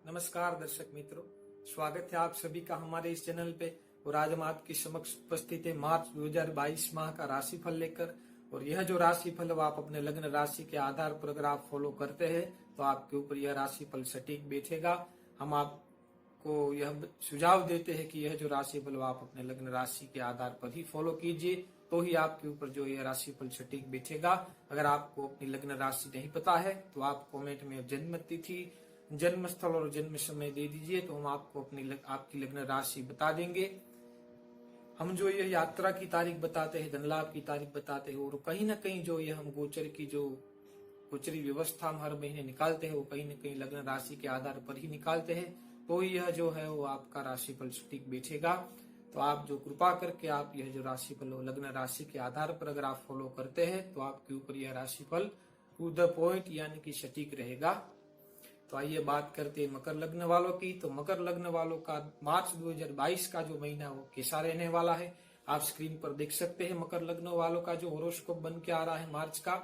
नमस्कार दर्शक मित्रों, स्वागत है आप सभी का हमारे इस चैनल पे। और आज हम आपके समक्ष उपस्थित है मार्च 2022 माह का राशिफल लेकर। और यह जो राशिफल है वो आप अपने लग्न राशि के आधार पर अगर आप फॉलो करते हैं तो आपके ऊपर यह राशिफल सटीक बैठेगा। हम आपको यह सुझाव देते हैं कि यह जो राशिफल आप अपने लग्न राशि के आधार पर ही फॉलो कीजिए, तो ही आपके ऊपर जो यह राशिफल सटीक बैठेगा। अगर आपको अपनी लग्न राशि नहीं पता है तो आप कमेंट में जन्म तिथि, जन्म स्थल और जन्म समय दे दीजिए, तो हम आपको आपकी लग्न राशि बता देंगे। हम जो ये यात्रा की तारीख बताते हैं, धन लाभ की तारीख बताते हैं, और कहीं ना कहीं जो ये हम गोचर की जो गोचरी व्यवस्था हम हर महीने निकालते हैं वो कहीं ना कहीं लग्न राशि के आधार पर ही निकालते हैं, तो यह जो है वो आपका राशिफल सटीक बैठेगा। तो आप जो कृपा करके आप यह जो राशिफल लग्न राशि के आधार पर अगर आप फॉलो करते हैं तो आपके ऊपर यह राशिफल टू द पॉइंट यानी कि सटीक रहेगा। तो आइए बात करते हैं मकर लग्न वालों की। तो मकर लग्न वालों का मार्च 2022 का जो महीना वो कैसा रहने वाला है, आप स्क्रीन पर देख सकते हैं। मकर लग्न वालों का जो होरोस्कोप बन के आ रहा है मार्च का।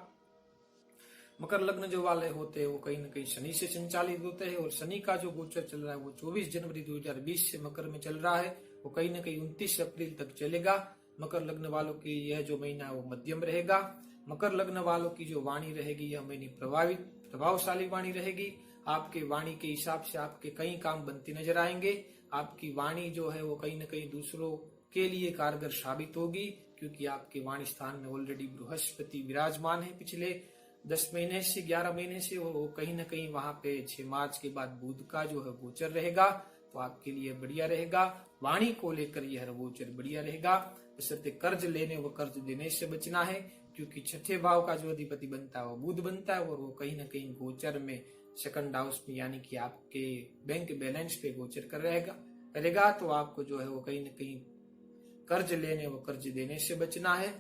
मकर लग्न जो वाले होते हैं वो कहीं ना कहीं शनि से संचालित होते हैं, और शनि का जो गोचर चल रहा है वो 24 जनवरी 2020 से मकर में चल रहा है, वो कहीं ना कहीं 29 अप्रैल तक चलेगा। मकर लग्न वालों की यह जो महीना है वो मध्यम रहेगा। मकर लग्न वालों की जो वाणी रहेगी यह महीने प्रभावशाली वाणी रहेगी। आपके वाणी के हिसाब से आपके कई काम बनते नजर आएंगे। आपकी वाणी जो है वो कहीं ना कहीं दूसरों के लिए कारगर साबित होगी, क्योंकि आपके वाणी स्थान में ऑलरेडी बृहस्पति विराजमान है पिछले 10 महीने से 11 महीने से। वो कहीं ना कहीं वहां पे 6 मार्च के बाद बुध का जो है गोचर रहेगा, तो आपके लिए बढ़िया रहेगा। वाणी को लेकर यह गोचर बढ़िया रहेगा। बशर्ते कर्ज लेने व कर्ज देने से बचना है, क्योंकि छठे भाव का जो अधिपति बनता है वो बुध बनता है, और वो कहीं ना कहीं गोचर में सेकंड हाउस में यानी कि आपके बैंक बैलेंस पे गोचर करेगा। तो आपको जो है वो कहीं ना कहीं कर्ज लेने व कर्ज देने से बचना है।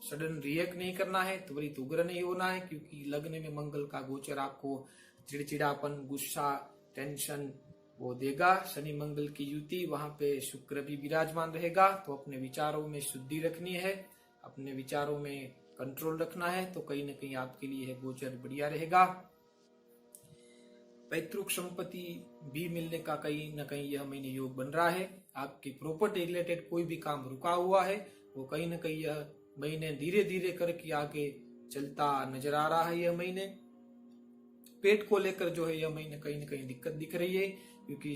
सडन रिएक्ट नहीं करना है, त्वरित उग्र नहीं होना है, क्योंकि लग्न में मंगल का गोचर आपको चिड़चिड़ापन, गुस्सा, टेंशन वो देगा। शनि मंगल की युति, वहां पे शुक्र भी विराजमान रहेगा, तो अपने विचारों में शुद्धि रखनी है, अपने विचारों में कंट्रोल रखना है। तो कहीं ना कहीं आपके लिए गोचर बढ़िया रहेगा। पैतृक संपत्ति भी मिलने का कहीं ना कहीं यह महीने योग बन रहा है। आपकी प्रॉपर्टी रिलेटेड कोई भी काम रुका हुआ है वो कहीं ना कहीं यह महीने धीरे धीरे करके आगे चलता नजर आ रहा है। यह महीने पेट को लेकर जो है यह महीने कहीं ना कहीं दिक्कत दिख रही है, क्योंकि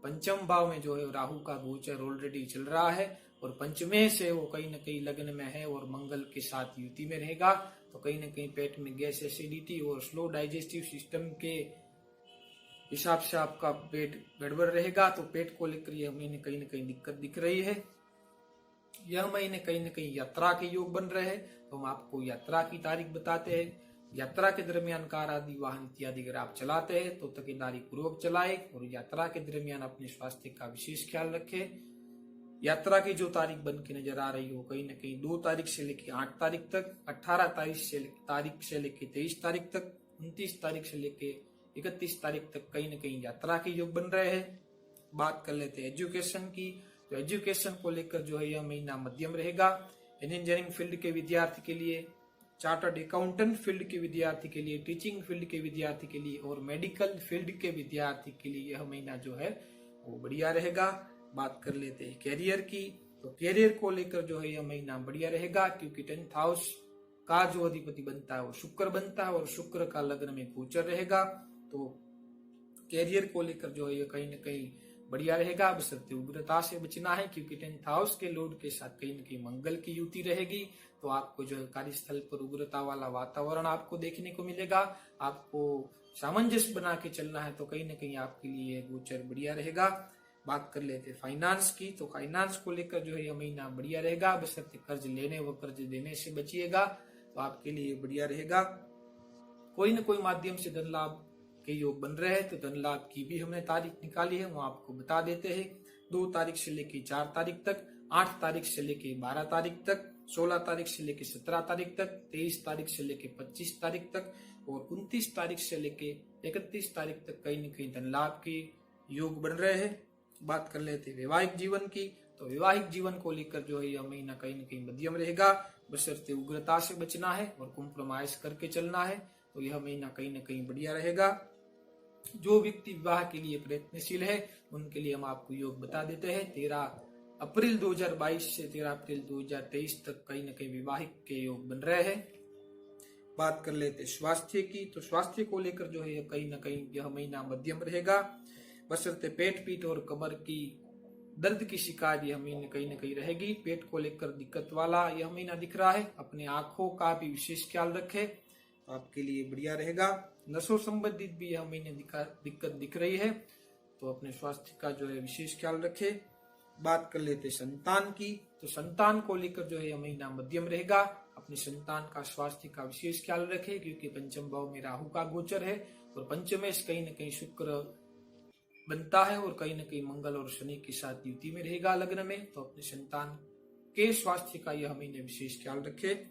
पंचम भाव में जो है राहु का गोचर ऑलरेडी चल रहा है, और पंचमे से वो कहीं ना कहीं लग्न में है और मंगल के साथ युति में रहेगा। तो कहीं ना कहीं पेट में गैस, एसिडिटी और स्लो डाइजेस्टिव सिस्टम के हिसाब से आपका पेट गड़बड़ रहेगा। तो पेट को लेकर यह महीने कहीं ना कहीं दिक्कत दिख रही है। यह महीने कहीं ना कहीं यात्रा के योग बन रहे हैं, तो हम आपको यात्रा की तारीख बताते हैं। यात्रा के दरमियान कार आदि वाहन इत्यादि अगर आप चलाते हैं तो तकीदारी पूर्वक चलाए, और यात्रा के दरमियान अपने स्वास्थ्य का विशेष ख्याल रखें। यात्रा की जो तारीख बन के नजर आ रही है वो कहीं ना कहीं 2 तारीख से लेकर 8 तारीख तक, 18 तारीख से लेकर 23 तारीख तक, 29 तारीख से लेकर 31 तारीख तक कहीं ना कहीं यात्रा के योग बन रहे हैं। बात कर लेते हैं एजुकेशन की। तो एजुकेशन को लेकर जो है यह महीना मध्यम रहेगा। इंजीनियरिंग फील्ड के विद्यार्थी के लिए, चार्टर्ड अकाउंटेंट फील्ड के विद्यार्थी के लिए, टीचिंग फील्ड के विद्यार्थी के लिए और मेडिकल फील्ड के विद्यार्थी के लिए यह महीना जो है वो बढ़िया रहेगा। बात कर लेते हैं कैरियर की। तो कैरियर को लेकर जो है यह महीना बढ़िया रहेगा, क्योंकि 10th हाउस का जो अधिपति बनता है वो शुक्र बनता है, और शुक्र का लग्न में गोचर रहेगा। तो कैरियर को लेकर जो है ये कहीं ना कहीं बढ़िया रहेगा। बशर्ते उग्रता से बचना है, क्योंकि 10th हाउस के लॉर्ड के साथ कहीं ना कहीं मंगल की युति रहेगी। तो आपको जो है कार्यस्थल पर उग्रता वाला वातावरण आपको देखने को मिलेगा। आपको सामंजस्य बना के चलना है, तो कहीं ना कहीं आपके लिए गोचर बढ़िया रहेगा। बात कर लेते हैं फाइनेंस की। तो फाइनेंस को लेकर जो है यह महीना बढ़िया रहेगा, बशर्ते कर्ज लेने व कर्ज देने से बचिएगा, तो आपके लिए बढ़िया रहेगा। कोई न कोई माध्यम से धन लाभ के योग बन रहे हैं, तो धन लाभ की भी हमने तारीख निकाली है, वो आपको बता देते हैं। 2 तारीख से लेके 4 तारीख तक, 8 तारीख से लेके 12 तारीख तक, 16 तारीख से लेके 17 तारीख तक, 23 तारीख से लेके 25 तारीख तक, और 29 तारीख से लेके 31 तारीख तक कहीं न कहीं धन लाभ के योग बन रहे हैं। बात कर लेते हैं वैवाहिक जीवन की। तो वैवाहिक जीवन को लेकर जो है यह महीना कहीं न कहीं मध्यम रहेगा, बशर्ते उग्रता से बचना है और कॉम्प्रोमाइज करके चलना है। तो यह महीना कहीं ना कहीं बढ़िया रहेगा। जो व्यक्ति विवाह के लिए प्रयत्नशील है उनके लिए हम आपको योग बता देते हैं। 13 अप्रैल 2022 से 13 अप्रैल 2023 तक कहीं न कहीं विवाहिक के योग बन रहे हैं। बात कर लेते स्वास्थ्य की, तो स्वास्थ्य को लेकर जो है कहीं न कहीं यह महीना मध्यम रहेगा, बशर्ते पेट पीठ और कमर की दर्द की शिकायत यह महीने कहीं न कहीं रहेगी। पेट को लेकर दिक्कत वाला यह महीना दिख रहा है। अपने आंखों का भी विशेष ख्याल रखें तो आपके लिए बढ़िया रहेगा। नसों संबंधित भी यह महीने दिक्कत दिख रही है, तो अपने स्वास्थ्य का जो है विशेष ख्याल रखें। बात कर लेते संतान की, तो संतान को लेकर जो है यह महीना मध्यम रहेगा। अपने संतान का स्वास्थ्य का विशेष ख्याल रखें, क्योंकि पंचम भाव में राहु का गोचर है और पंचमेश कहीं न कहीं शुक्र बनता है और कहीं न कहीं मंगल और शनि के साथ युति में रहेगा लग्न में, तो अपने संतान के स्वास्थ्य का यह महीने विशेष ख्याल रखें।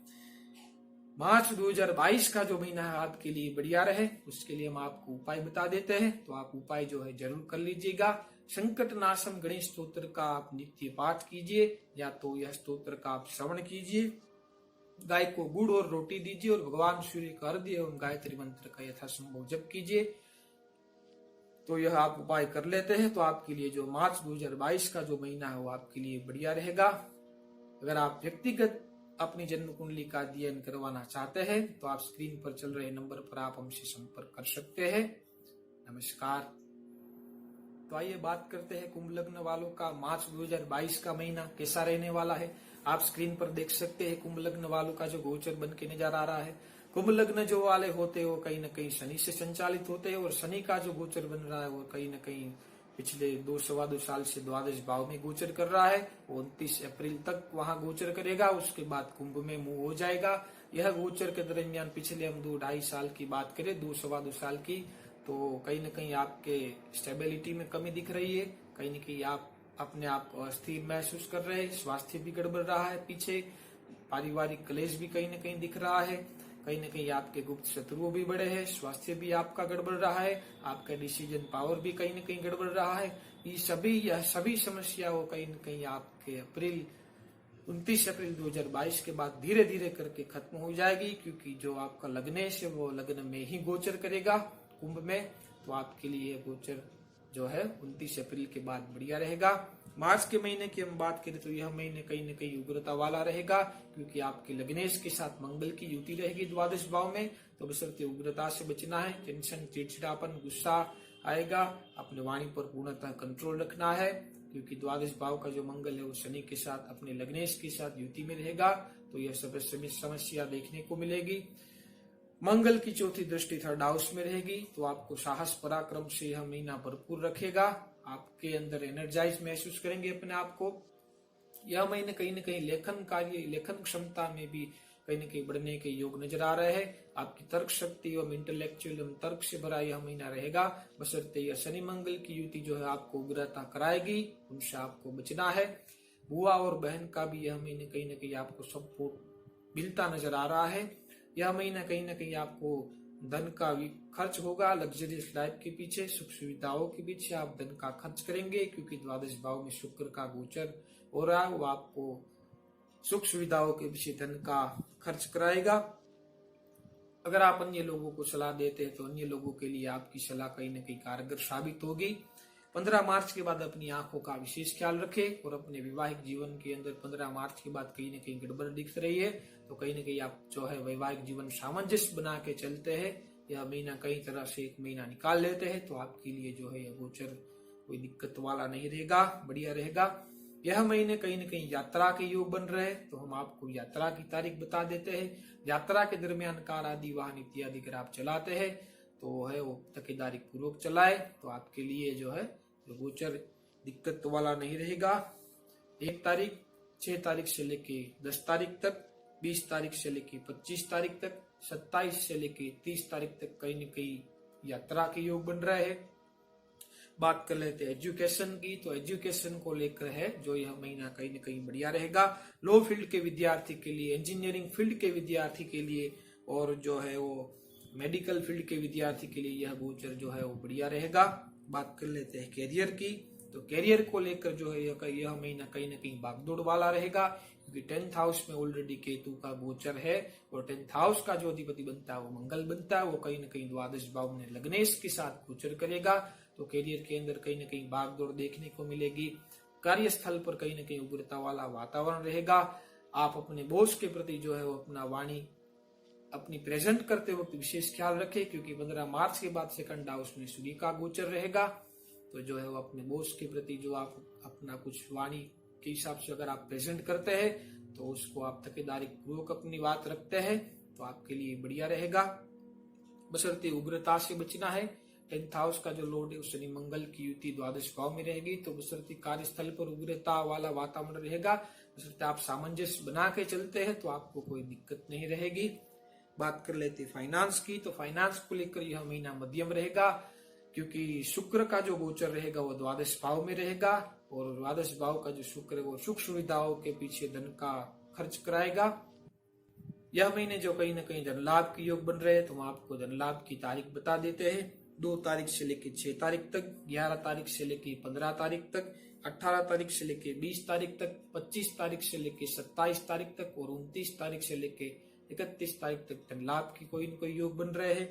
मार्च 2022 का जो महीना है आपके लिए बढ़िया रहे, उसके लिए हम आपको उपाय बता देते हैं, तो आप उपाय जो है जरूर कर लीजिएगा। संकट नाशम गणेश स्तोत्र का आप नित्य पाठ कीजिए, या तो यह स्तोत्र का आप श्रवण कीजिए। गाय को गुड़ और रोटी दीजिए और भगवान सूर्य का अर्घ्य एवं गायत्री मंत्र का यथासंभव जप कीजिए। तो यह आप उपाय कर लेते हैं तो आपके लिए जो मार्च 2022 का जो महीना है वो आपके लिए बढ़िया रहेगा। अगर आप व्यक्तिगत अपनी जन्म कुंडली का अध्ययन करवाना चाहते हैं तो आप स्क्रीन पर चल रहे नंबर पर आप हमसे संपर्क कर सकते हैं। नमस्कार। तो आइए बात करते हैं कुंभ लग्न वालों का मार्च 2022 का महीना कैसा रहने वाला है। आप स्क्रीन पर देख सकते हैं कुंभ लग्न वालों का जो गोचर बन के नजर आ रहा है। कुंभ लग्न जो वाले होते हैं वो कहीं न कहीं शनि से संचालित होते हैं और शनि का जो गोचर बन रहा है वो कहीं न कहीं पिछले 2-2.25 साल से द्वादश भाव में गोचर कर रहा है। 29 अप्रैल तक वहां गोचर करेगा, उसके बाद कुंभ में मूव हो जाएगा। यह गोचर के दरमियान पिछले हम 2-2.5 साल की बात करें, 2-2.25 साल की, तो कहीं न कहीं आपके स्टेबिलिटी में कमी दिख रही है। कहीं न कहीं आप अपने आप को अस्थिर महसूस कर रहे हैं, स्वास्थ्य भी गड़बड़ रहा है, पीछे पारिवारिक क्लेश भी कहीं न कहीं दिख रहा है। कहीं न कहीं आपके गुप्त शत्रुओं भी बड़े हैं, स्वास्थ्य भी आपका गड़बड़ रहा है, आपका डिसीजन पावर भी कहीं न कहीं गड़बड़ रहा है। यह सभी समस्याओं कहीं न कहीं आपके 29 अप्रैल 2022 के बाद धीरे धीरे करके खत्म हो जाएगी, क्योंकि जो आपका लग्नेश है वो लग्न में ही गोचर करेगा कुंभ में। तो आपके लिए गोचर जो है 29 अप्रैल के बाद बढ़िया रहेगा। मार्च के महीने की हम बात करें तो यह महीने कहीं न कहीं उग्रता वाला रहेगा, क्योंकि आपके लग्नेश के साथ मंगल की युति रहेगी द्वादश भाव में। तो बशर्ते उग्रता से बचना है, टेंशन, चिड़चिड़ापन, गुस्सा आएगा, अपने वाणी पर पूर्णतः कंट्रोल रखना है, क्योंकि द्वादश भाव का जो मंगल है वो शनि के साथ अपने लग्नेश के साथ युति में रहेगा। तो यह सब समस्या देखने को मिलेगी। मंगल की चौथी दृष्टि थर्ड हाउस में रहेगी, तो आपको साहस पराक्रम से यह महीना भरपूर रखेगा। आपके अंदर एनर्जाइज महसूस करेंगे अपने आप को। यह महीने कहीं न कहीं लेखन कार्य, लेखन क्षमता में भी कहीं न कहीं बढ़ने के योग नजर आ रहे हैं। आपकी तर्क शक्ति एवं इंटेलेक्चुअल एवं तर्क से भरा यह महीना रहेगा, बशर्ते यह शनि मंगल की युति जो है आपको उग्रता कराएगी, उनसे आपको बचना है। बुआ और बहन का भी यह महीने कहीं न कहीं आपको सपोर्ट मिलता नजर आ रहा है। यह महीना कहीं न कहीं आपको धन का खर्च होगा, लग्जरियस लाइफ के पीछे, सुख सुविधाओं के पीछे आप धन का खर्च करेंगे, क्योंकि द्वादश भाव में शुक्र का गोचर हो रहा है, वो आपको सुख सुविधाओं के पीछे धन का खर्च कराएगा। अगर आप अन्य लोगों को सलाह देते हैं तो अन्य लोगों के लिए आपकी सलाह कहीं न कहीं कारगर साबित होगी। 15 मार्च के बाद अपनी आंखों का विशेष ख्याल रखें और अपने वैवाहिक जीवन के अंदर 15 मार्च के बाद कहीं न कहीं गड़बड़ दिख रही है, तो कहीं न कहीं आप जो है वैवाहिक जीवन सामंजस्य बना के चलते हैं। यह महीना कई तरह से एक महीना निकाल लेते हैं, तो आपके लिए जो है यह गोचर कोई दिक्कत वाला नहीं रहेगा, बढ़िया रहेगा। यह महीने कहीं न कहीं यात्रा के योग बन रहे हैं, तो हम आपको यात्रा की तारीख बता देते हैं। यात्रा के दरमियान कार आदि वाहन इत्यादि अगर आप चलाते हैं तो है वो तकेदारी पूर्वक चलाए, तो आपके लिए जो है गोचर दिक्कत वाला नहीं रहेगा। 1 तारीख, 6 तारीख से लेके 10 तारीख तक, 20 तारीख से लेके 25 तारीख तक, 27 से लेके 30 तारीख तक कहीं न कहीं यात्रा के योग बन रहे हैं। बात कर लेते हैं एजुकेशन की, तो एजुकेशन को लेकर है जो यह महीना कहीं न कहीं बढ़िया रहेगा। लॉ फील्ड के विद्यार्थी के लिए, इंजीनियरिंग फील्ड के विद्यार्थी के लिए और जो है वो मेडिकल फील्ड के विद्यार्थी के लिए यह गोचर जो है वो बढ़िया रहेगा। बात कर लेते हैं कैरियर की, तो तो कैरियर को लेकर जो है यह महीना कहीं ना कहीं भागदौड़ वाला रहेगा, क्योंकि 10th हाउस में ऑलरेडी केतु का गोचर है और 10th हाउस का जो अधिपति बनता है वो मंगल बनता है, वो कहीं ना कहीं द्वादश भाव में लग्नेश के साथ गोचर करेगा। तो कैरियर के अंदर कहीं ना कहीं भागदौड़ देखने को मिलेगी। कार्यस्थल पर कहीं ना कहीं उग्रता वाला वातावरण रहेगा। आप अपने बॉस के प्रति जो है वो अपना वाणी अपनी प्रेजेंट करते वक्त विशेष ख्याल रखें, क्योंकि 15 मार्च के बाद सेकंड हाउस में सूर्य का गोचर रहेगा। तो जो है वो अपने बॉस के प्रति जो आप अपना कुछ वाणी के हिसाब से अगर आप प्रेजेंट करते हैं तो उसको आप तकेदारी पूर्वक अपनी बात रखते हैं तो आपके लिए बढ़िया रहेगा। बशर्ते उग्रता से बचना है। 10th हाउस का जो लॉर्ड है शनि मंगल की युति द्वादश भाव में रहेगी, तो बशर्ते कार्यस्थल पर उग्रता वाला वातावरण रहेगा। बशर्ते आप सामंजस्य बना के चलते हैं तो आपको कोई दिक्कत नहीं रहेगी। बात कर लेते फाइनेंस की, तो फाइनेंस को लेकर यह महीना मध्यम रहेगा, क्योंकि शुक्र का जो गोचर रहेगा वो द्वादश भाव में रहेगा और द्वादश भाव का जो शुक्र है वो सुख सुविधाओं के पीछे धन का खर्च कराएगा। यह महीने जो कहीं ना कहीं धन लाभ के योग बन रहे हैं, तो हम आपको धन लाभ की तारीख बता देते हैं। 2 तारीख से लेकर 6 तारीख तक, 11 तारीख से लेकर 15 तारीख तक, 18 तारीख से लेकर 20 तारीख तक, 25 तारीख से लेकर 27 तारीख तक और 29 तारीख से लेकर 31 तारीख तक धन लाभ की कोई न कोई योग बन रहे हैं।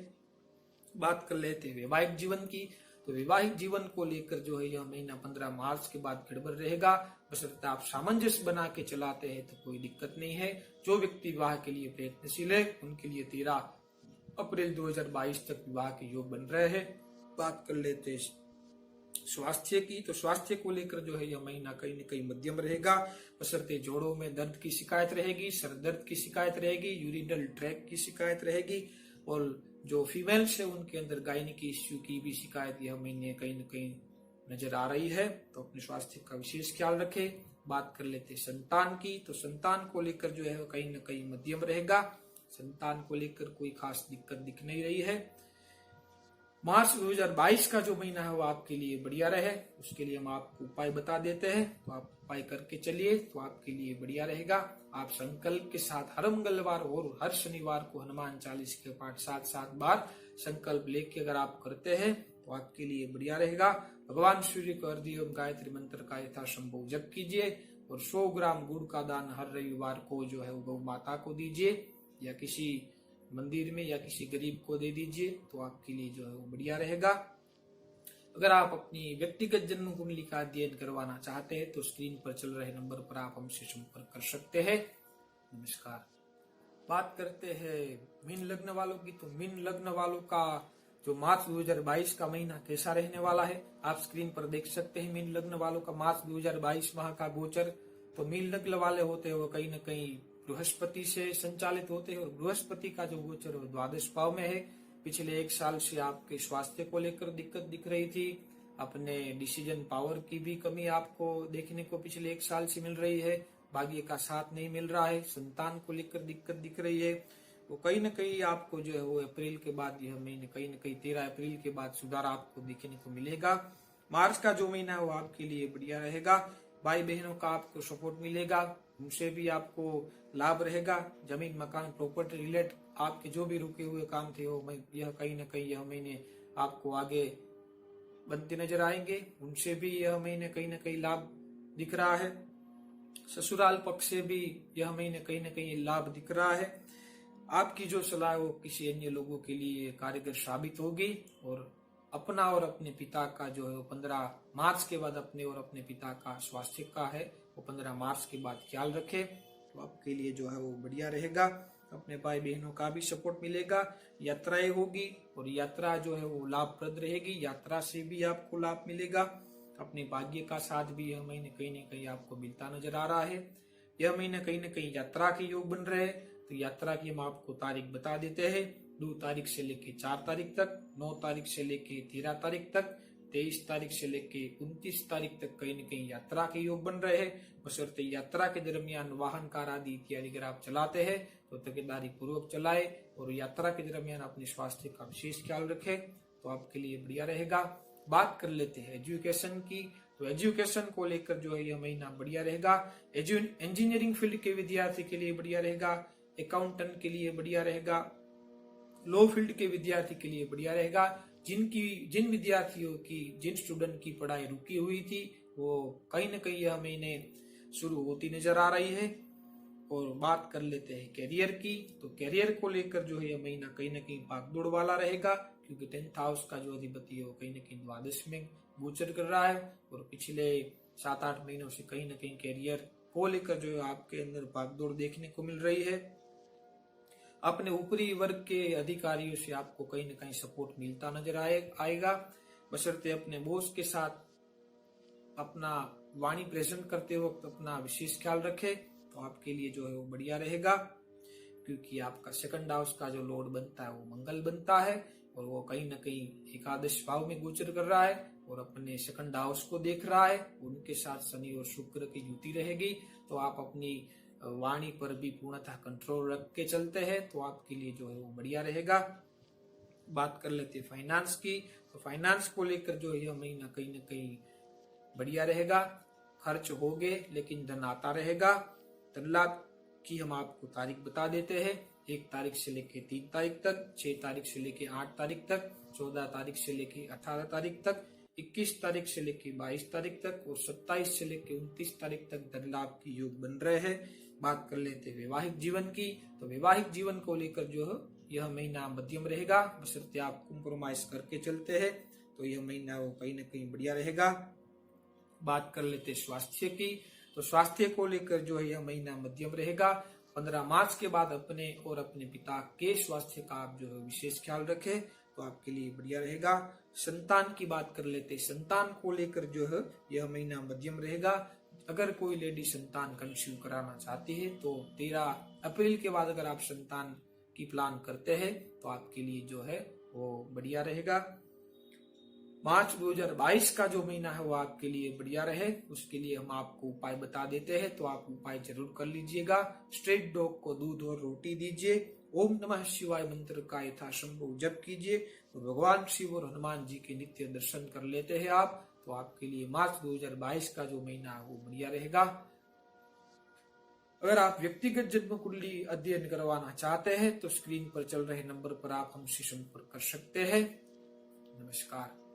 बात कर लेते हैं वैवाहिक जीवन की, तो वैवाहिक जीवन को लेकर जो है यह महीना 15 मार्च के बाद गड़बड़ रहेगा। बशर्ते आप सामंजस्य बना के चलाते हैं तो कोई दिक्कत नहीं है। जो व्यक्ति विवाह के लिए प्रयत्नशील है उनके लिए 13 अप्रैल 2022 तक विवाह के योग बन रहे हैं। बात कर लेते हैं स्वास्थ्य की, तो स्वास्थ्य को लेकर जो है यह महीना कहीं न कहीं मध्यम रहेगा। बशर्ते जोड़ों में दर्द की शिकायत रहेगी, सर दर्द की शिकायत रहेगी, यूरिनल ट्रैक की शिकायत रहेगी और जो फीमेल्स है उनके अंदर गायनिकी इश्यू की भी शिकायत यह महीने कहीं न कहीं नजर आ रही है। तो अपने स्वास्थ्य का विशेष ख्याल रखें। बात कर लेते हैं संतान की, तो संतान को लेकर जो है कहीं न कहीं मध्यम रहेगा। संतान को लेकर कोई खास दिक्कत दिख नहीं रही है। मार्च 2022 का जो महीना है वो आपके लिए बढ़िया रहे, उसके लिए हम आपको उपाय बता देते हैं, तो आप उपाय करके चलिए तो आपके लिए बढ़िया रहेगा। आप संकल्प के साथ हर मंगलवार और हर शनिवार को हनुमान चालीस के पाठ 7-7 बार संकल्प लेके अगर आप करते हैं तो आपके लिए बढ़िया रहेगा। भगवान सूर्य को अर्घ्य एवं गायत्री मंत्र का यथासंभव जप कीजिए और 100 ग्राम गुड़ का दान हर रविवार को जो है गौ माता को दीजिए या किसी मंदिर में या किसी गरीब को दे दीजिए, तो आपके लिए जो है वो बढ़िया रहेगा। अगर आप अपनी व्यक्तिगत जन्म कुंडली का अध्ययन करवाना चाहते हैं तो स्क्रीन पर चल रहे नंबर पर आप हमसे संपर्क कर सकते हैं। नमस्कार। बात करते हैं मीन लग्न वालों की, तो मीन लग्न वालों का जो मार्च 2022 का महीना कैसा रहने वाला है आप स्क्रीन पर देख सकते हैं। मीन लग्न वालों का मार्च 2022 माह का गोचर, तो मीन लग्न वाले होते हैं वो कहीं न कहीं बृहस्पति से संचालित होते हैं और बृहस्पति का जो गोचर है द्वादश भाव में है। पिछले 1 साल से आपके स्वास्थ्य को लेकर दिक्कत दिख रही थी, अपने डिसीजन पावर की भी कमी आपको देखने को पिछले 1 साल से मिल रही है, भाग्य का साथ नहीं मिल रहा है, संतान को लेकर दिक्कत दिख रही है। वो कहीं न कहीं आपको जो है वो अप्रैल के बाद यह महीने कहीं न कहीं 13 अप्रैल के बाद सुधार आपको देखने को मिलेगा। मार्च का जो महीना है वो आपके लिए बढ़िया रहेगा। भाई बहनों का आपको सपोर्ट मिलेगा, उनसे भी आपको लाभ रहेगा। जमीन मकान प्रॉपर्टी रिलेट आपके जो भी रुके हुए काम थे वो यह कहीं न कहीं यह महीने आपको आगे बनते नजर आएंगे, उनसे भी यह महीने कहीं न कहीं लाभ दिख रहा है। ससुराल पक्ष से भी यह महीने कहीं न कहीं लाभ दिख रहा है। आपकी जो सलाह है वो किसी अन्य लोगों के लिए कारगर साबित होगी और अपना और अपने पिता का जो है वो 15 मार्च के बाद अपने और अपने पिता का स्वास्थ्य का है वो 15 मार्च के बाद ख्याल रखें, तो आपके लिए जो है वो बढ़िया रहेगा। अपने भाई बहनों का भी सपोर्ट मिलेगा, यात्राएं होगी और यात्रा जो है वो लाभप्रद रहेगी, यात्रा से भी आपको लाभ मिलेगा। अपने भाग्य का साथ भी यह महीने कहीं न कहीं आपको मिलता नजर आ रहा है। यह महीने कहीं न कहीं यात्रा के योग बन रहे हैं, तो यात्रा की हम आपको तारीख बता देते हैं। 2 तारीख से लेके 4 तारीख तक, 9 तारीख से लेके 13 तारीख तक, 23 तारीख से लेके 29 तारीख तक कहीं न कहीं यात्रा के योग बन रहे हैं। बशर्ते यात्रा के दरमियान वाहन कार आदि इत्यादि अगर आप चलाते हैं तो तकेदारी पूर्वक चलाए और यात्रा के दरमियान अपने स्वास्थ्य का विशेष ख्याल रखें, तो आपके लिए बढ़िया रहेगा। बात कर लेते हैं एजुकेशन की, तो एजुकेशन को लेकर जो है यह महीना बढ़िया रहेगा। इंजीनियरिंग फील्ड के विद्यार्थी के लिए बढ़िया रहेगा, अकाउंटेंट के लिए बढ़िया रहेगा, लॉ फील्ड के विद्यार्थी के लिए बढ़िया रहेगा, जिन विद्यार्थियों की, जिन स्टूडेंट की पढ़ाई रुकी हुई थी, वो कहीं ना कहीं यह महीने शुरू होती नजर आ रही है। और बात कर लेते हैं कैरियर की, तो कैरियर को लेकर जो है यह महीना कहीं ना कहीं भागदौड़ वाला रहेगा, क्योंकि 10th हाउस का जो अधिपति है वो कहीं ना कहीं द्वादश में गोचर कर रहा है। और पिछले 7-8 महीनों से कहीं ना कहीं कैरियर को लेकर जो है आपके अंदर भागदौड़ देखने को मिल रही है। अपने ऊपरी वर्ग के अधिकारियों से आपको कहीं ना कहीं सपोर्ट मिलता नजर आएगा, बशर्ते अपने बॉस के साथ अपना वाणी प्रेजेंट करते वक्त अपना विशेष ख्याल रखे, तो आपके लिए जो है वो बढ़िया रहेगा, क्योंकि आपका सेकंड हाउस का जो लॉर्ड बनता है वो मंगल बनता है, और वो कहीं ना कहीं एकादश भाव में गोचर कर रहा है और अपने सेकंड हाउस को देख रहा है। उनके साथ शनि और शुक्र की युति रहेगी, तो आप अपनी वाणी पर भी पूर्णतः कंट्रोल रख के चलते हैं, तो आपके लिए जो है वो बढ़िया रहेगा। बात कर लेते हैं फाइनेंस की, तो फाइनेंस को लेकर जो है यह महीना कहीं ना कहीं बढ़िया रहेगा। खर्च होगे लेकिन धन आता रहेगा। धन लाभ की हम आपको तारीख बता देते हैं, 1 तारीख से लेके 3 तारीख तक, 6 तारीख से लेके 8 तारीख तक, 14 तारीख से लेके 18 तारीख तक, 21 तारीख से लेके 22 तारीख तक और 27 से लेके 29 तारीख तक धन लाभ की योग बन रहे हैं। बात कर लेते हैं वैवाहिक जीवन की, तो वैवाहिक जीवन को लेकर जो है यह महीना मध्यम रहेगा, बशर्ते आप कंप्रोमाइज करके चलते हैं, तो यह महीना वो कहीं ना कहीं बढ़िया रहेगा। बात कर लेते हैं स्वास्थ्य की, तो स्वास्थ्य को लेकर जो है यह महीना मध्यम रहेगा। 15 मार्च के बाद अपने और अपने पिता के स्वास्थ्य का आप जो है विशेष ख्याल रखें, तो आपके लिए बढ़िया रहेगा। संतान की बात कर लेते हैं, संतान को लेकर जो है यह महीना मध्यम रहेगा। अगर कोई लेडी संतान कंसीव कराना चाहती है, तो 13 अप्रैल के बाद अगर आप संतान की प्लान करते हैं, तो आपके लिए जो है वो बढ़िया रहेगा। मार्च 2022 का जो महीना है वो आपके लिए बढ़िया रहे, उसके लिए हम आपको उपाय बता देते हैं, तो आप उपाय जरूर कर लीजिएगा। स्ट्रेट डॉग को दूध और रोटी दीजिए, ओम नमः शिवाय मंत्र का यथासंभव जप कीजिए, तो भगवान शिव और हनुमान जी के नित्य दर्शन कर लेते हैं आप, तो आपके लिए मार्च 2022 का जो महीना है वो बढ़िया रहेगा। अगर आप व्यक्तिगत जन्म कुंडली अध्ययन करवाना चाहते हैं, तो स्क्रीन पर चल रहे नंबर पर आप हमसे संपर्क कर सकते हैं। नमस्कार।